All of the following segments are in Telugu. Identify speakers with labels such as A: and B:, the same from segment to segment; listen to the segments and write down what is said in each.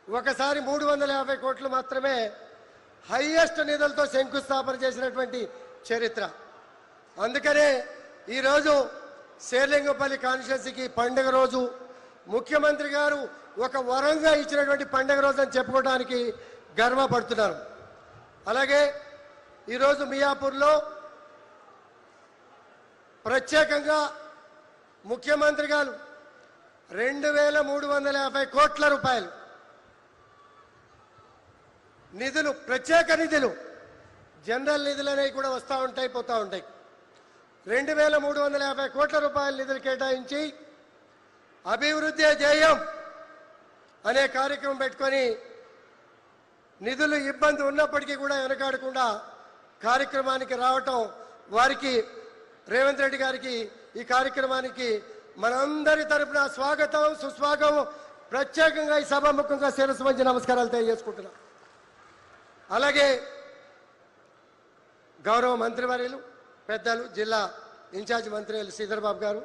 A: ఒకసారి 350 కోట్లు మాత్రమే హైయెస్ట్ నిధులతో శంకుస్థాపన చేసినటువంటి చరిత్ర. అందుకనే ఈరోజు శేర్లింగంపల్లి కాన్స్టిట్యున్సీకి పండుగ రోజు, ముఖ్యమంత్రి గారు ఒక వరంగా ఇచ్చినటువంటి పండుగ రోజు అని చెప్పుకోవడానికి గర్వపడుతున్నాను. అలాగే ఈరోజు మియాపూర్లో ప్రత్యేకంగా ముఖ్యమంత్రి గారు 2350 కోట్ల రూపాయలు నిధులు, ప్రత్యేక నిధులు, జనరల్ నిధులు అనేవి కూడా వస్తూ ఉంటాయి, పోతూ ఉంటాయి. 2350 కోట్ల రూపాయల నిధులు కేటాయించి అభివృద్ధి ధ్యేయం అనే కార్యక్రమం పెట్టుకొని నిధులు ఇబ్బంది ఉన్నప్పటికీ కూడా వెనకాడకుండా కార్యక్రమానికి రావటం, వారికి రేవంత్ రెడ్డి గారికి ఈ కార్యక్రమానికి మనందరి తరపున స్వాగతం, సుస్వాగతం. ప్రత్యేకంగా ఈ సభాముఖంగా శిరస్సు వంచి నమస్కారాలు తెలియజేసుకుంటున్నాం. అలాగే గౌరవ మంత్రివర్యులు, పెద్దలు, జిల్లా ఇన్ఛార్జ్ మంత్రివర్యులు శ్రీధర్ బాబు గారు,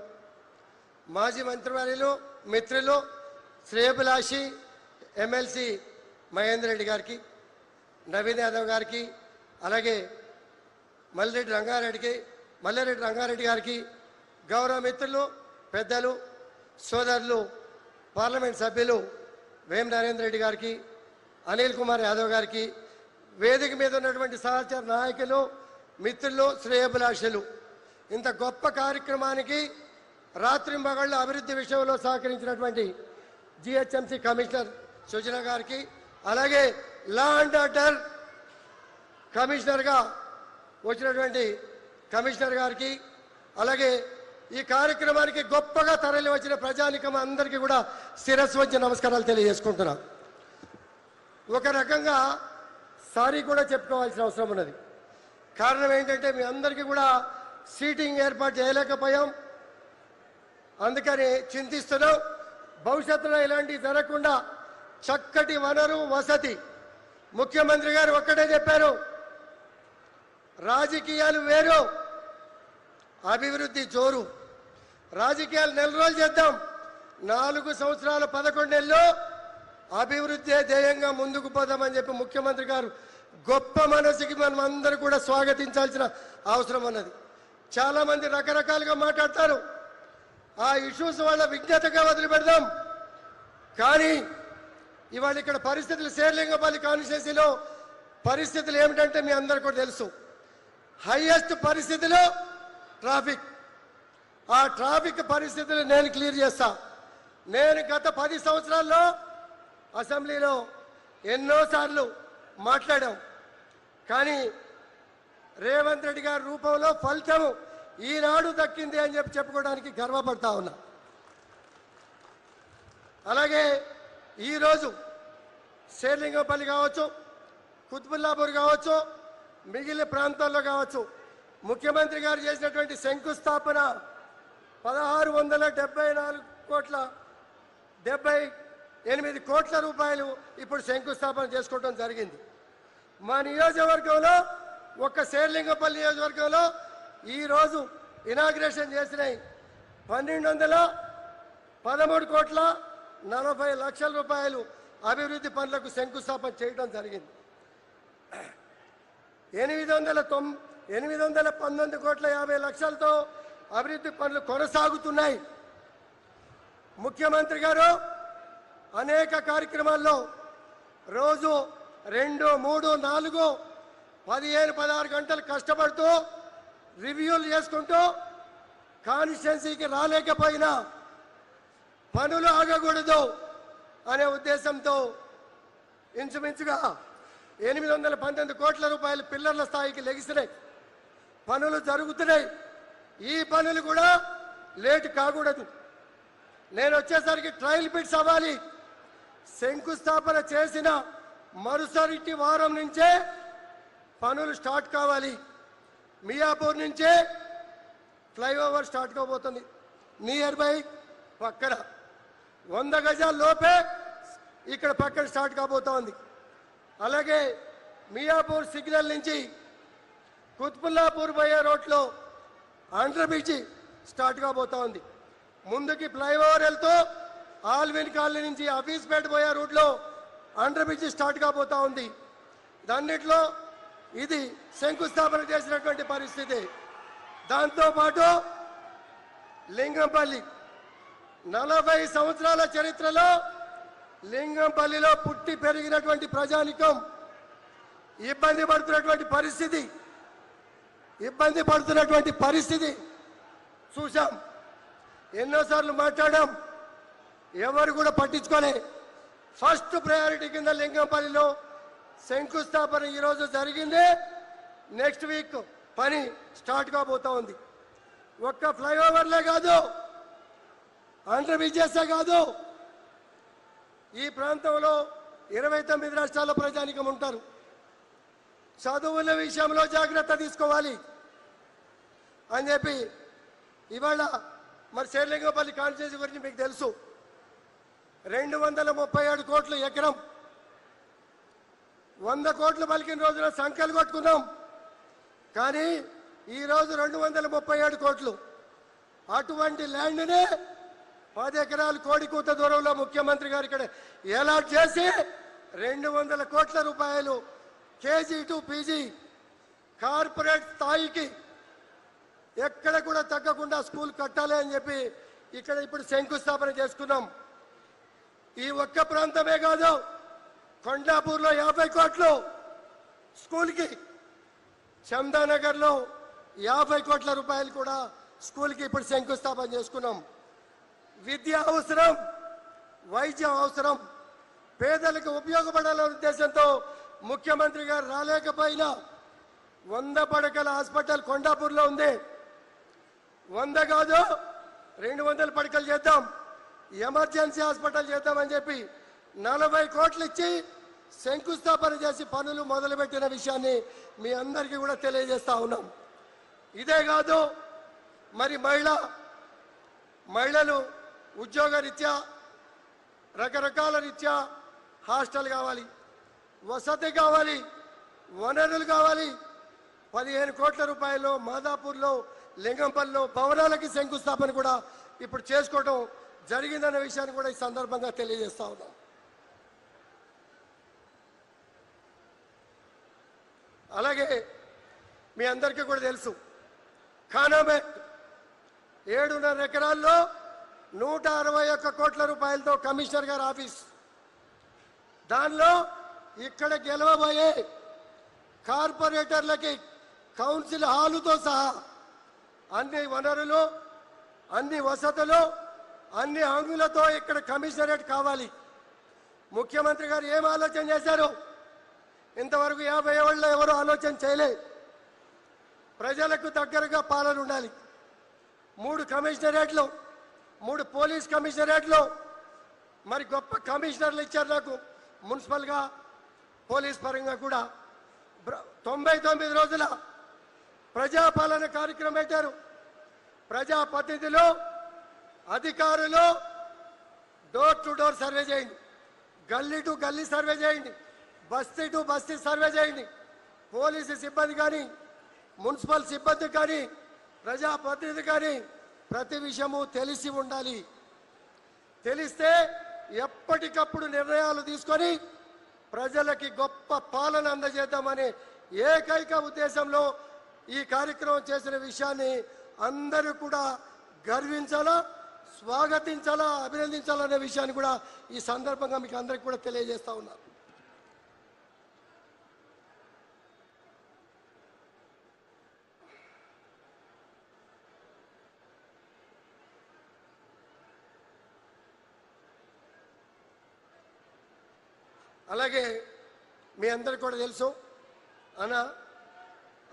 A: మాజీ మంత్రివర్యులు, మిత్రులు, శ్రేయభిలాషి ఎమ్మెల్సీ మహేందర్ రెడ్డి గారికి, నవీన్ యాదవ్ గారికి, అలాగే మల్లిరెడ్డి రంగారెడ్డి గారికి, గౌరవ మిత్రులు, పెద్దలు, సోదరులు, పార్లమెంట్ సభ్యులు వేం నరేంద్ర రెడ్డి గారికి, అనిల్ కుమార్ యాదవ్ గారికి, వేదిక మీద ఉన్నటువంటి సహచర నాయకులు, మిత్రులు, శ్రేయభిలాషులు, ఇంత గొప్ప కార్యక్రమానికి రాత్రింబగళ్ళు అభివృద్ధి విషయంలో సహకరించినటువంటి జిహెచ్ఎంసీ కమిషనర్ సుజన గారికి, అలాగే లా అండ్ ఆర్డర్ కమిషనర్గా వచ్చినటువంటి కమిషనర్ గారికి, అలాగే ఈ కార్యక్రమానికి గొప్పగా తరలి వచ్చిన ప్రజానికం అందరికీ కూడా శిరస్సు వంచి నమస్కారాలు తెలియజేసుకుంటున్నాం. ఒక రకంగా సారీ కూడా చెప్పుకోవాల్సిన అవసరం ఉన్నది. కారణం ఏంటంటే మీ అందరికీ కూడా సీటింగ్ ఏర్పాటు చేయలేకపోయాం, అందుకని చింతిస్తున్నాం. భవిష్యత్తులో ఇలాంటివి జరగకుండా చక్కటి వనరు వసతి, ముఖ్యమంత్రి గారు ఒక్కటే చెప్పారు, రాజకీయాలు వేరు, అభివృద్ధి జోరు. రాజకీయాలు 4 రోజులు చేద్దాం, 4 సంవత్సరాలు 11 నెలలు అభివృద్ధి ధ్యేయంగా ముందుకు పోదామని చెప్పి ముఖ్యమంత్రి గారు గొప్ప మనసుకి మనం అందరూ కూడా స్వాగతించాల్సిన అవసరం ఉన్నది. చాలామంది రకరకాలుగా మాట్లాడతారు, ఆ ఇష్యూస్ వాళ్ళ విజ్ఞతగా వదిలిపెడదాం. కానీ ఇవాళ ఇక్కడ పరిస్థితులు, శేర్లింగంపల్లి కాన్స్టిట్యున్సీలో పరిస్థితులు ఏమిటంటే మీ అందరికీ కూడా తెలుసు. హైయెస్ట్ పరిస్థితులు ట్రాఫిక్. ఆ ట్రాఫిక్ పరిస్థితులు నేను క్లియర్ చేస్తా. నేను గత 10 సంవత్సరాల్లో అసెంబ్లీలో ఎన్నోసార్లు మాట్లాడాం, కానీ రేవంత్ రెడ్డి గారి రూపంలో ఫలితం ఈనాడు దక్కింది అని చెప్పి చెప్పుకోవడానికి గర్వపడతా ఉన్నా. అలాగే ఈరోజు శేర్లింగంపల్లి కావచ్చు, కుత్బుల్లాపూర్ కావచ్చు, మిగిలిన ప్రాంతాల్లో కావచ్చు, ముఖ్యమంత్రి గారు చేసినటువంటి శంకుస్థాపన 1674.78 కోట్ల రూపాయలు ఇప్పుడు శంకుస్థాపన చేసుకోవడం జరిగింది. మా నియోజకవర్గంలో, ఒక్క శేర్లింగంపల్లి నియోజకవర్గంలో ఈరోజు ఇనాగ్రేషన్ చేసినాయి 1213.40 రూపాయలు అభివృద్ధి పనులకు శంకుస్థాపన చేయడం జరిగింది. 819.50 అభివృద్ధి పనులు కొనసాగుతున్నాయి. ముఖ్యమంత్రి గారు అనేక కార్యక్రమాల్లో రోజు 2, 3, 4, 15, 16 గంటలు కష్టపడుతూ రివ్యూలు చేసుకుంటూ కాన్స్టిట్యున్సీకి రాలేకపోయినా పనులు ఆగకూడదు అనే ఉద్దేశంతో ఇంచుమించుగా 819 కోట్ల రూపాయలు పిల్లర్ల స్థాయికి లెగిసినాయి. పనులు జరుగుతున్నాయి. ఈ పనులు కూడా లేట్ కాకూడదు. నేను వచ్చేసరికి ట్రయల్ పిట్స్ అవ్వాలి. శంకుస్థాపన చేసిన మరుసటి వారం నుంచే పనులు స్టార్ట్ కావాలి. మియాపూర్ నుంచే ఫ్లైఓవర్ స్టార్ట్ కాబోతుంది. నియర్ బై పక్కన 100 గజాల లోపే ఇక్కడ పక్కన స్టార్ట్ కాబోతోంది. అలాగే మియాపూర్ సిగ్నల్ నుంచి కుత్బుల్లాపూర్ పోయే రోడ్లో అండర్ బ్రిడ్జి స్టార్ట్ కాబోతా ఉంది. ముందుకి ఫ్లైఓవర్ వెళ్తూ ఆల్విన్ కాలనీ నుంచి ఆఫీస్పేట పోయే రూట్లో అండర్ బ్రిడ్జ్ స్టార్ట్ కాబోతా ఉంది. దాన్నిట్లో ఇది శంకుస్థాపన చేసినటువంటి పరిస్థితి. దాంతోపాటు లింగంపల్లి 40 సంవత్సరాల చరిత్రలో లింగంపల్లిలో పుట్టి పెరిగినటువంటి ప్రజానికం ఇబ్బంది పడుతున్నటువంటి పరిస్థితి చూసాం. ఎన్నోసార్లు మాట్లాడాం, ఎవరు కూడా పట్టించుకోలే. ఫస్ట్ ప్రయారిటీ కింద లింగంపల్లిలో శంకుస్థాపన ఈరోజు జరిగింది. నెక్స్ట్ వీక్ పని స్టార్ట్ కాబోతా ఉంది. ఒక్క ఫ్లైఓవర్లే కాదు, అండర్ బ్రిడ్జెసే కాదు, ఈ ప్రాంతంలో 29 రాష్ట్రాల ప్రజానికం ఉంటారు. చదువుల విషయంలో జాగ్రత్త తీసుకోవాలి అని చెప్పి ఇవాళ మరి శేర్లింగంపల్లి కాన్స్టిట్యూన్సీ గురించి మీకు తెలుసు. 237 కోట్లు ఎకరం, 100 కోట్లు పలికిన రోజున సంఖ్యలు కొట్టుకున్నాం. కానీ ఈరోజు 237 కోట్లు. అటువంటి ల్యాండ్నే 10 ఎకరాలు కోడికూత దూరంలో ముఖ్యమంత్రి గారు ఇక్కడ అలాట్ చేసి 200 కోట్ల రూపాయలు కేజీ టు పీజీ కార్పొరేట్ స్థాయికి ఎక్కడ కూడా తగ్గకుండా స్కూల్ కట్టాలి అని చెప్పి ఇక్కడ ఇప్పుడు శంకుస్థాపన చేసుకున్నాం. ఈ ఒక్క ప్రాంతమే కాదు, కొండాపూర్లో 50 కోట్లు స్కూల్కి, చందానగర్లో 50 కోట్ల రూపాయలు కూడా స్కూల్కి ఇప్పుడు శంకుస్థాపన చేసుకున్నాం. విద్య అవసరం, వైద్యం అవసరం, పేదలకు ఉపయోగపడాలనే ఉద్దేశంతో ముఖ్యమంత్రి గారు రాలేకపోయినా 100 పడకల హాస్పిటల్ కొండాపూర్లో ఉంది. 100 కాదు 200 పడకలు చేద్దాం, ఎమర్జెన్సీ హాస్పిటల్ చేద్దామని చెప్పి 40 కోట్లు ఇచ్చి శంకుస్థాపన చేసి పనులు మొదలుపెట్టిన విషయాన్ని మీ అందరికీ కూడా తెలియజేస్తా ఉన్నాం. ఇదే కాదు, మరి మహిళలు ఉద్యోగ రీత్యా రకరకాల రీత్యా హాస్టల్ కావాలి, వసతి కావాలి, వనరులు కావాలి. 15 కోట్ల రూపాయలు మాదాపూర్లో, లింగంపల్లిలో భవనాలకి శంకుస్థాపన కూడా ఇప్పుడు చేసుకోవడం జరిగిందన్న విషయాన్ని కూడా ఈ సందర్భంగా తెలియజేస్తా ఉన్నాం. అలాగే మీ అందరికీ కూడా తెలుసు, ఖానామేట్ 7.5 ఎకరాల్లో 161 కోట్ల రూపాయలతో కమిషనర్ గారి ఆఫీస్, దానిలో ఇక్కడ గెలవబోయే కార్పొరేటర్లకి కౌన్సిల్ హాలుతో సహా అన్ని వనరులు, అన్ని వసతులు, అన్ని హంగులతో ఇక్కడ కమిషనరేట్ కావాలి. ముఖ్యమంత్రి గారు ఏం ఆలోచన చేశారు? ఇంతవరకు 50 ఏళ్లలో ఎవరు ఆలోచన చేయలే. ప్రజలకు దగ్గరగా పాలన ఉండాలి. 3 కమిషనరేట్లు, 3 పోలీస్ కమిషనరేట్లు, మరి గొప్ప కమిషనర్లు ఇచ్చారు నాకు. మున్సిపల్గా, పోలీస్ పరంగా కూడా 99 రోజుల ప్రజాపాలన కార్యక్రమం పెట్టారు. ప్రజాప్రతినిధులు, అధికారులు డోర్ టు డోర్ సర్వే చేయండి, గల్లీ టు గల్లీ సర్వే చేయండి, బస్తీ టు బస్తీ సర్వే చేయండి. పోలీసు సిబ్బంది కానీ, మున్సిపల్ సిబ్బంది కానీ, ప్రజాప్రతినిధి కానీ ప్రతి విషయము తెలిసి ఉండాలి. తెలిస్తే ఎప్పటికప్పుడు నిర్ణయాలు తీసుకొని ప్రజలకి గొప్ప పాలన అందజేద్దామనే ఏకైక ఉద్దేశంలో ఈ కార్యక్రమం చేసిన విషయాన్ని అందరూ కూడా గర్వించాలా, స్వాగతించాలా, అభినందించాలనే విషయాన్ని కూడా ఈ సందర్భంగా మీకు అందరికీ కూడా తెలియజేస్తా ఉన్నారు. అలాగే మీ అందరికీ కూడా తెలుసు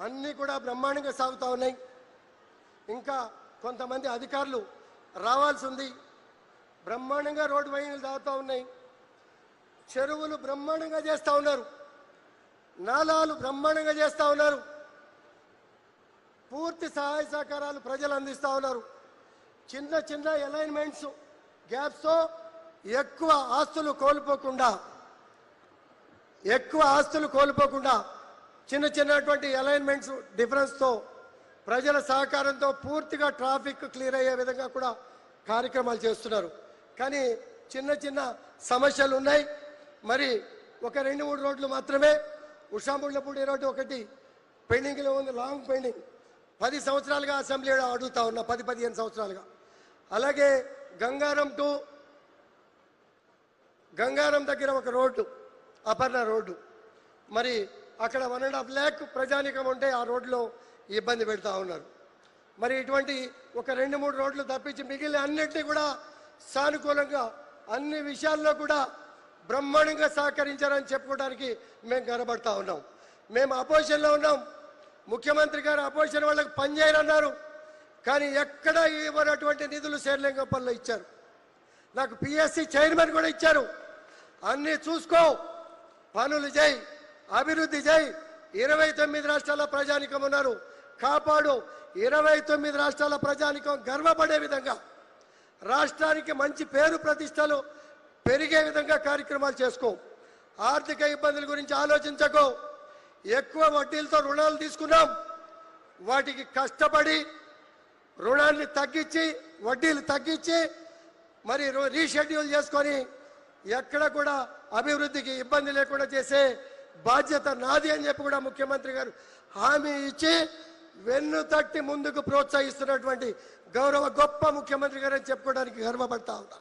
A: అన్నీ కూడా బ్రహ్మాండంగా సాగుతూ ఉన్నాయి. ఇంకా కొంతమంది అధికారులు రావాల్సి ఉంది. బ్రహ్మాండంగా రోడ్డు వైన్లు తాగుతూ ఉన్నాయి, చెరువులు బ్రహ్మాండంగా చేస్తూ ఉన్నారు, నాలాలు బ్రహ్మాండంగా చేస్తూ ఉన్నారు, పూర్తి సహాయ సహకారాలు ప్రజలు అందిస్తూ ఉన్నారు. చిన్న చిన్న అలైన్మెంట్స్ గ్యాప్స్తో ఎక్కువ ఆస్తులు కోల్పోకుండా చిన్న చిన్నటువంటి అలైన్మెంట్స్ డిఫరెన్స్తో ప్రజల సహకారంతో పూర్తిగా ట్రాఫిక్ క్లియర్ అయ్యే విధంగా కూడా కార్యక్రమాలు చేస్తున్నారు. కానీ చిన్న చిన్న సమస్యలు ఉన్నాయి. మరి ఒక 2-3 రోడ్లు మాత్రమే. ఉషాముళ్ళపూడి రోడ్డు ఒకటి పెండింగ్లో ఉంది, లాంగ్ పెండింగ్. 10 సంవత్సరాలుగా అసెంబ్లీలో అడుగుతా ఉన్నా, 10-15 సంవత్సరాలుగా. అలాగే గంగారం దగ్గర ఒక రోడ్డు, అపర్ణ రోడ్డు, మరి అక్కడ 1.5 lakh ప్రజానికం ఉంటే ఆ రోడ్లో ఇబ్బంది పెడతా ఉన్నారు. మరి ఇటువంటి ఒక 2-3 రోడ్లు తప్పించి మిగిలిన అన్నింటినీ కూడా సానుకూలంగా అన్ని విషయాల్లో కూడా బ్రహ్మాండంగా సహకరించారని చెప్పుకోవడానికి మేము గర్వపడతా ఉన్నాం. మేము అపోజిషన్లో ఉన్నాం. ముఖ్యమంత్రి గారు అపోజిషన్ వాళ్ళకి పనిచేయాలన్నారు, కానీ ఎక్కడ ఇవ్వనటువంటి నిధులు శేర్లింగంపల్లిలో ఇచ్చారు. నాకు పిఎస్సి చైర్మన్ కూడా ఇచ్చారు. అన్నీ చూసుకో, పనులు చేయి, అభివృద్ధి చేయి. 29 రాష్ట్రాల ప్రజానికం ఉన్నారు, కాపాడు. 29 రాష్ట్రాల ప్రజానికం గర్వపడే విధంగా, రాష్ట్రానికి మంచి పేరు ప్రతిష్టలు పెరిగే విధంగా కార్యక్రమాలు చేసుకో. ఆర్థిక ఇబ్బందుల గురించి ఆలోచించకో. ఎక్కువ వడ్డీలతో రుణాలు తీసుకున్నాం, వాటికి కష్టపడి రుణాన్ని తగ్గించి, వడ్డీలు తగ్గించి మరి రీషెడ్యూల్ చేసుకొని ఎక్కడ కూడా అభివృద్ధికి ఇబ్బంది లేకుండా చేసే బాధ్యత నాది అని చెప్పి కూడా ముఖ్యమంత్రి గారు హామీ ఇచ్చి వెన్ను తట్టి ముందుకు ప్రోత్సహిస్తున్నటువంటి గౌరవ గొప్ప ముఖ్యమంత్రి గారు అని చెప్పుకోవడానికి గర్వపడతా ఉన్నా.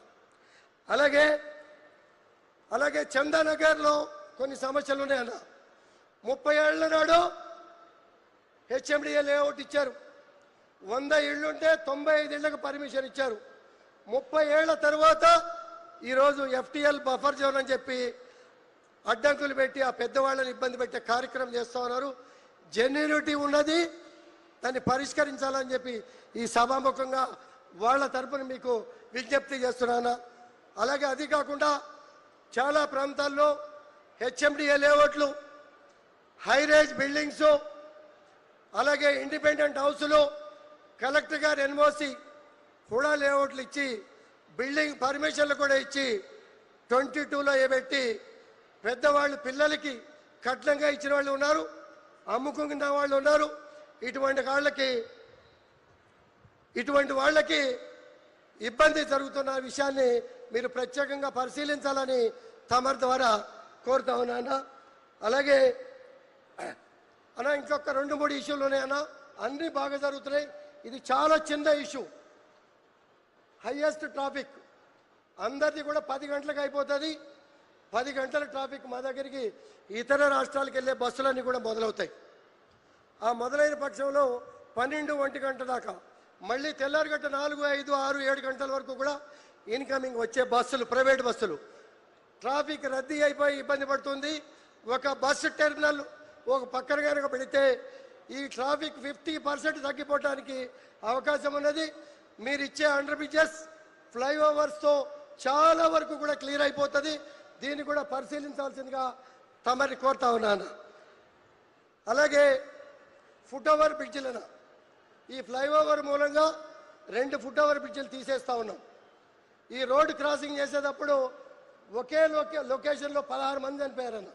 A: అలాగే చందానగర్లో కొన్ని సమస్యలు ఉన్నాయన్న. 30 ఏళ్ల నాడు హెచ్ఎండిఏ లేఅవుట్ ఇచ్చారు. 100 ఇళ్లుంటే 95 ఇళ్లకు పర్మిషన్ ఇచ్చారు. 30 ఏళ్ల తర్వాత ఈరోజు ఎఫ్టీఎల్ బఫర్ జోన్ అని చెప్పి అడ్డంకులు పెట్టి ఆ పెద్దవాళ్ళని ఇబ్బంది పెట్టే కార్యక్రమం చేస్తూ ఉన్నారు. జెన్యూనిటీ ఉన్నది, దాన్ని పరిష్కరించాలని చెప్పి ఈ సభాముఖంగా వాళ్ళ తరపున మీకు విజ్ఞప్తి చేస్తున్నాను. అలాగే అది కాకుండా చాలా ప్రాంతాల్లో హెచ్ఎండిఏ లేఅవుట్లు, హైరేజ్ బిల్డింగ్స్, అలాగే ఇండిపెండెంట్ హౌసులు కలెక్టర్ గారు ఎన్ఓసి కూడా లేఅవుట్లు ఇచ్చి బిల్డింగ్ పర్మిషన్లు కూడా ఇచ్చి 22లో పెట్టి పెద్దవాళ్ళు పిల్లలకి కట్నంగా ఇచ్చిన వాళ్ళు ఉన్నారు, అమ్ముకున్న వాళ్ళు ఉన్నారు. ఇటువంటి వాళ్ళకి ఇబ్బంది జరుగుతున్న విషయాన్ని మీరు ప్రత్యేకంగా పరిశీలించాలని తమరి ద్వారా కోరుతా ఉన్నాను. అలాగే అన్న ఇంకొక 2-3 ఇష్యూలు ఉన్నాయన్న, అన్నీ బాగా జరుగుతున్నాయి. ఇది చాలా చిన్న ఇష్యూ. హైయెస్ట్ ట్రాఫిక్ అందరిది కూడా 10 గంటలకు అయిపోతుంది. 10 గంటల ట్రాఫిక్ మా దగ్గరికి ఇతర రాష్ట్రాలకు వెళ్ళే బస్సులన్నీ కూడా మొదలవుతాయి. ఆ మొదలైన పక్షంలో 12-1 గంట దాకా, మళ్ళీ తెల్లారిగట్ట 4, 5, 6, 7 గంటల వరకు కూడా ఇన్కమింగ్ వచ్చే బస్సులు, ప్రైవేట్ బస్సులు ట్రాఫిక్ రద్దీ అయిపోయి ఇబ్బంది పడుతుంది. ఒక బస్సు టెర్మినల్ ఒక పక్కన కనుక పెడితే ఈ ట్రాఫిక్ 50% తగ్గిపోవడానికి అవకాశం ఉన్నది. మీరు ఇచ్చే అండర్ బ్రిడ్జెస్, ఫ్లైఓవర్స్తో చాలా వరకు కూడా క్లియర్ అయిపోతుంది. దీన్ని కూడా పరిశీలించాల్సిందిగా తమని కోరుతా ఉన్నాను. అలాగే ఫుట్ ఓవర్ బ్రిడ్జిలను, ఈ ఫ్లైఓవర్ మూలంగా 2 ఫుట్ ఓవర్ బ్రిడ్జిలు తీసేస్తూ ఉన్నాం. ఈ రోడ్డు క్రాసింగ్ చేసేటప్పుడు ఒకే లొకేషన్లో 16 మంది చనిపోయారన్న.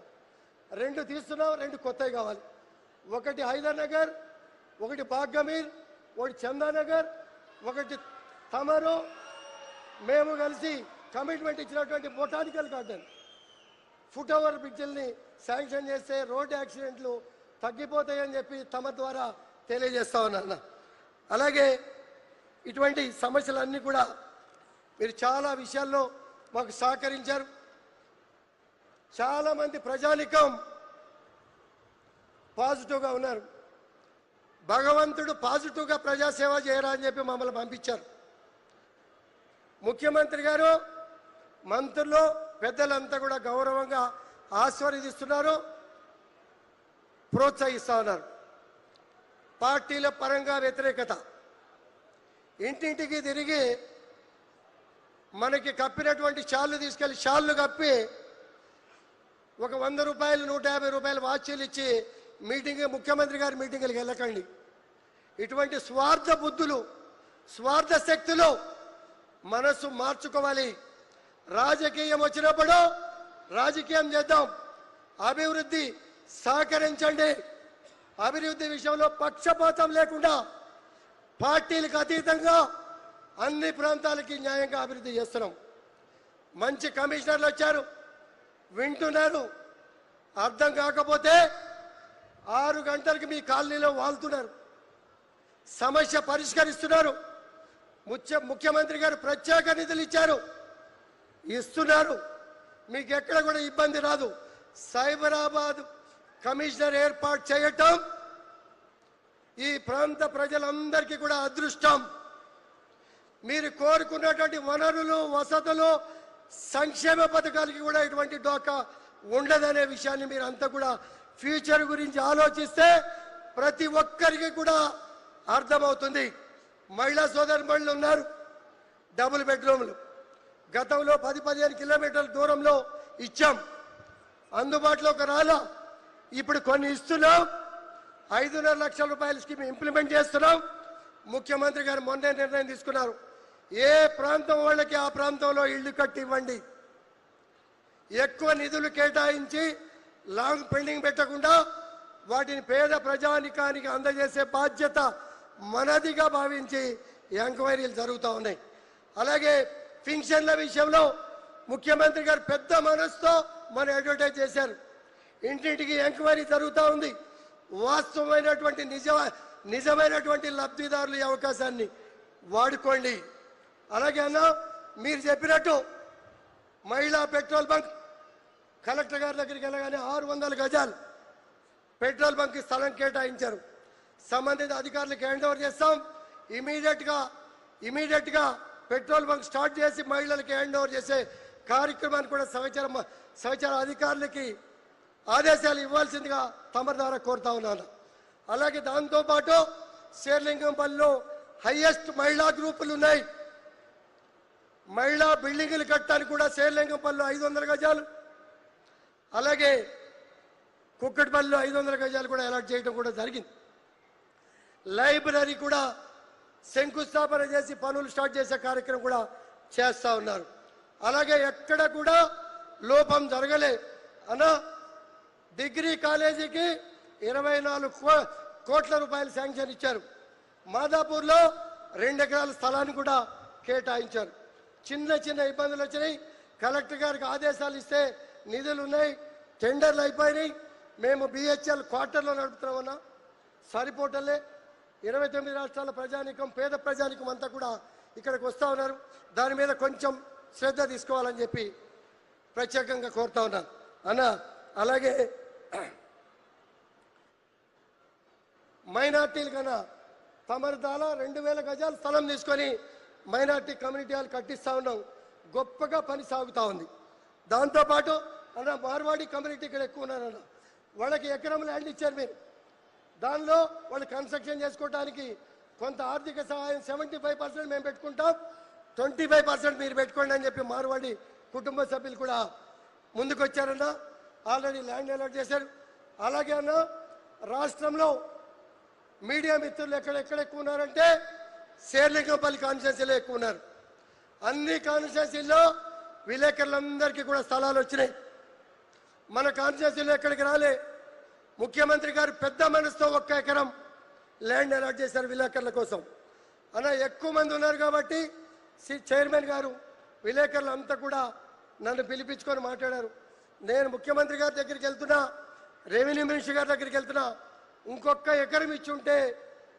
A: 2 తీస్తున్నాం, 2 కొత్తవి కావాలి. ఒకటి హైదర్నగర్, ఒకటి బాగ్గమీర్, ఒకటి చందానగర్, ఒకటి తమరు. మేము కలిసి కమిట్మెంట్ ఇచ్చినటువంటి బొటానికల్ గార్డెన్ ఫుట్ ఓవర్ బ్రిడ్జిల్ని శాంక్షన్ చేస్తే రోడ్ యాక్సిడెంట్లు తగ్గిపోతాయని చెప్పి తమ ద్వారా తెలియజేస్తా ఉన్నాను. అలాగే ఇటువంటి సమస్యలన్నీ కూడా మీరు చాలా విషయాల్లో మాకు సహకరించారు. చాలామంది ప్రజానికం పాజిటివ్గా ఉన్నారు. భగవంతుడు పాజిటివ్గా ప్రజాసేవ చేయరా అని చెప్పి మమ్మల్ని పంపించారు. ముఖ్యమంత్రి గారు, మంత్రులు, పెద్దలంతా కూడా గౌరవంగా ఆశీర్వదిస్తున్నారు, ప్రోత్సహిస్తూ ఉన్నారు. పార్టీల పరంగా వ్యతిరేకత, ఇంటింటికి తిరిగి మనకి కప్పినటువంటి షాళ్ళు తీసుకెళ్లి షాళ్ళు కప్పి ఒక 100 రూపాయలు 150 రూపాయలు వాచీలు ఇచ్చి ముఖ్యమంత్రి గారి మీటింగులకు వెళ్ళకండి. ఇటువంటి స్వార్థ బుద్ధులు, స్వార్థ శక్తులు మనసు మార్చుకోవాలి. రాజకీయం వచ్చినప్పుడు రాజకీయం చేద్దాం, అభివృద్ధి సహకరించండి. అభివృద్ధి విషయంలో పక్షపాతం లేకుండా పార్టీలకు అతీతంగా అన్ని ప్రాంతాలకి న్యాయంగా అభివృద్ధి చేస్తున్నాం. మంచి కమిషనర్లు వచ్చారు, వింటున్నారు. అర్థం కాకపోతే 6 గంటలకి మీ కాలనీలో వాళ్తున్నారు, సమస్య పరిష్కరిస్తున్నారు. ముఖ్యమంత్రి గారు ప్రత్యేక నిధులు ఇస్తున్నారు. మీకు ఎక్కడ కూడా ఇబ్బంది రాదు. సైబరాబాద్ కమిషనర్ ఏర్పాటు చేయటం ఈ ప్రాంత ప్రజలందరికీ కూడా అదృష్టం. మీరు కోరుకున్నటువంటి వనరులు, వసతులు, సంక్షేమ పథకాలకి కూడా ఇటువంటి డోకా ఉండదనే విషయాన్ని మీరు అంతా కూడా ఫ్యూచర్ గురించి ఆలోచిస్తే ప్రతి ఒక్కరికి కూడా అర్థమవుతుంది. మహిళా సోదరుమణులు ఉన్నారు, డబుల్ బెడ్రూమ్లు గతంలో 10-15 కిలోమీటర్ల దూరంలో ఇచ్చాం, అందుబాటులోకి రాలా. ఇప్పుడు కొన్ని ఇస్తున్నాం. 5.5 లక్షల రూపాయల స్కీమ్ ఇంప్లిమెంట్ చేస్తున్నాం. ముఖ్యమంత్రి గారు మొన్నే నిర్ణయం తీసుకున్నారు, ఏ ప్రాంతం వాళ్ళకి ఆ ప్రాంతంలో ఇళ్లు కట్టి ఇవ్వండి. ఎక్కువ నిధులు కేటాయించి లాంగ్ పెండింగ్ పెట్టకుండా వాటిని పేద ప్రజానికానికి అందజేసే బాధ్యత మనదిగా భావించి ఎంక్వైరీలు జరుగుతూ ఉన్నాయి. అలాగే పింఛన్ల విషయంలో ముఖ్యమంత్రి గారు పెద్ద మనసుతో మనం అడ్వర్టైజ్ చేశారు. ఇంటింటికి ఎంక్వైరీ జరుగుతూ ఉంది. వాస్తవమైనటువంటి నిజమైనటువంటి లబ్ధిదారులు ఈ అవకాశాన్ని వాడుకోండి. అలాగే అన్న, మీరు చెప్పినట్టు మహిళా పెట్రోల్ బంక్ కలెక్టర్ గారి దగ్గరికి వెళ్ళగానే 600 గజాలు పెట్రోల్ బంక్ స్థలం కేటాయించారు. సంబంధిత అధికారులకు హ్యాండ్ ఓవర్ చేస్తాం. ఇమీడియట్గా పెట్రోల్ బంక్ స్టార్ట్ చేసి మహిళలకు హ్యాండ్ ఓవర్ చేసే కార్యక్రమాన్ని కూడా సహచర అధికారులకి ఆదేశాలు ఇవ్వాల్సిందిగా తమ ద్వారా కోరుతా ఉన్నాను. అలాగే దాంతోపాటు శేర్లింగంపల్లిలో హైయెస్ట్ మహిళా గ్రూపులు ఉన్నాయి. మహిళా బిల్డింగులు కట్టడానికి కూడా శేర్లింగంపల్లిలో 500 గజాలు, అలాగే కుక్కటిపల్లిలో 500 గజాలు కూడా అలాట్ చేయడం కూడా జరిగింది. లైబ్రరీ కూడా శంకుస్థాపన చేసి పనులు స్టార్ట్ చేసే కార్యక్రమం కూడా చేస్తూ ఉన్నారు. అలాగే ఎక్కడ కూడా లోపం జరగలే అన్న. డిగ్రీ కాలేజీకి 24 కోట్ల రూపాయలు శాంక్షన్ ఇచ్చారు. మాదాపూర్లో 2 ఎకరాల స్థలాన్ని కూడా కేటాయించారు. చిన్న ఇబ్బందులు వచ్చినాయి. కలెక్టర్ గారికి ఆదేశాలు ఇస్తే నిధులు ఉన్నాయి, టెండర్లు అయిపోయినాయి. మేము బిహెచ్ఎల్ క్వార్టర్లో నడుపుతున్నామన్నా, సరిపోటలే. 29 రాష్ట్రాల ప్రజానికం, పేద ప్రజానికం అంతా కూడా ఇక్కడికి వస్తూ ఉన్నారు. దాని మీద కొంచెం శ్రద్ధ తీసుకోవాలని చెప్పి ప్రత్యేకంగా కోరుతా ఉన్నాను అన్న. అలాగే మైనార్టీలు కన్నా తమరిదాల 2000 గజాల స్థలం తీసుకొని మైనార్టీ కమ్యూనిటీ హాల్ కట్టిస్తూ ఉన్నాం. గొప్పగా పని సాగుతూ ఉంది. దాంతోపాటు అన్న మార్వాడి కమ్యూనిటీ ఇక్కడ ఎక్కువ ఉన్నారన్న, వాళ్ళకి ఎకరం ల్యాండ్ ఇచ్చారు మీరు. దానిలో వాళ్ళు కన్స్ట్రక్షన్ చేసుకోవడానికి కొంత ఆర్థిక సహాయం 75% మేము పెట్టుకుంటాం, 25% మీరు పెట్టుకోండి అని చెప్పి మార్వాడి కుటుంబ సభ్యులు కూడా ముందుకు వచ్చారన్న. ఆల్రెడీ ల్యాండ్ అలాట్ చేశారు. అలాగే అన్న, రాష్ట్రంలో మీడియా మిత్రులు ఎక్కడ ఎక్కువ ఉన్నారంటే శేర్లింగంపల్లి కాన్స్టిట్యున్సీలో ఎక్కువ ఉన్నారు. అన్ని కాన్స్టిట్యున్సీల్లో విలేకరులందరికీ కూడా స్థలాలు వచ్చినాయి. మన కాన్స్టిట్యున్సీలో ఎక్కడికి రాలే. ముఖ్యమంత్రి గారు పెద్ద మనసుతో 1 ఎకరం ల్యాండ్ అలాట్ చేశారు విలేకరుల కోసం అన్న. ఎక్కువ మంది ఉన్నారు కాబట్టి చైర్మన్ గారు విలేకరులు అంతా కూడా నన్ను పిలిపించుకొని మాట్లాడారు. నేను ముఖ్యమంత్రి గారి దగ్గరికి వెళ్తున్నా, రెవెన్యూ మినిస్టర్ గారి దగ్గరికి వెళ్తున్నా, ఇంకొక ఎకరం ఇచ్చి ఉంటే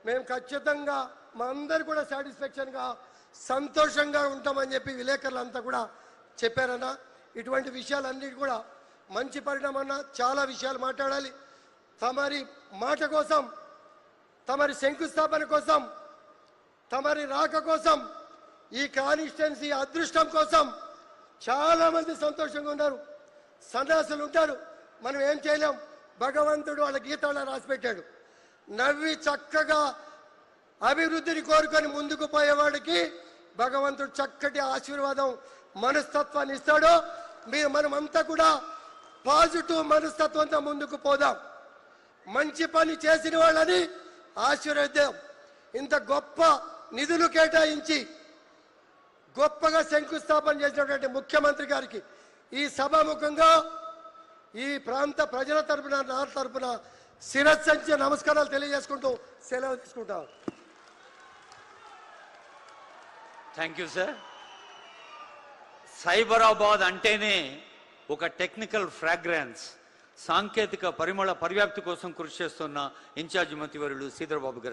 A: మేము ఖచ్చితంగా మా అందరు కూడా సాటిస్ఫాక్షన్గా సంతోషంగా ఉంటామని చెప్పి విలేకరులు అంతా కూడా చెప్పారన్న. ఇటువంటి విషయాలన్నీ కూడా మంచి పరిణామం అన్న. చాలా విషయాలు మాట్లాడాలి. తమరి మాట కోసం, తమరి శంకుస్థాపన కోసం, తమరి రాక కోసం, ఈ కాన్స్టిట్యున్సీ అదృష్టం కోసం చాలా మంది సంతోషంగా ఉన్నారు. సన్యాసులు ఉంటారు, మనం ఏం చేయలేం. భగవంతుడు వాళ్ళ గీతాల్లో రాసిపెట్టాడు. నవ్వి చక్కగా అభివృద్ధిని కోరుకొని ముందుకు పోయేవాడికి భగవంతుడు చక్కటి ఆశీర్వాదం, మనస్తత్వాన్ని ఇస్తాడు. మనమంతా కూడా పాజిటివ్ మనస్తత్వంతో ముందుకు పోదాం. మంచి పని చేసిన వాళ్ళని ఆశీర్వదిద్దాం. ఇంత గొప్ప నిధులు కేటాయించి గొప్పగా శంకుస్థాపన చేసినటువంటి ముఖ్యమంత్రి గారికి ఈ సభాముఖంగా ఈ ప్రాంత ప్రజల తరపున, నా తరపున శిరస్సంచి నమస్కారాలు తెలియజేసుకుంటూ సెలవు తీసుకుంటాం.
B: Thank you sir. సైబరాబాద్ అంటేనే ఒక టెక్నికల్ ఫ్రాగ్రెన్స్ సాంకేతిక పరిమళ పర్యాప్తి కోసం కృషి చేస్తున్న ఇన్ఛార్జ్ మంత్రివర్యులు శ్రీధర్ బాబు గారు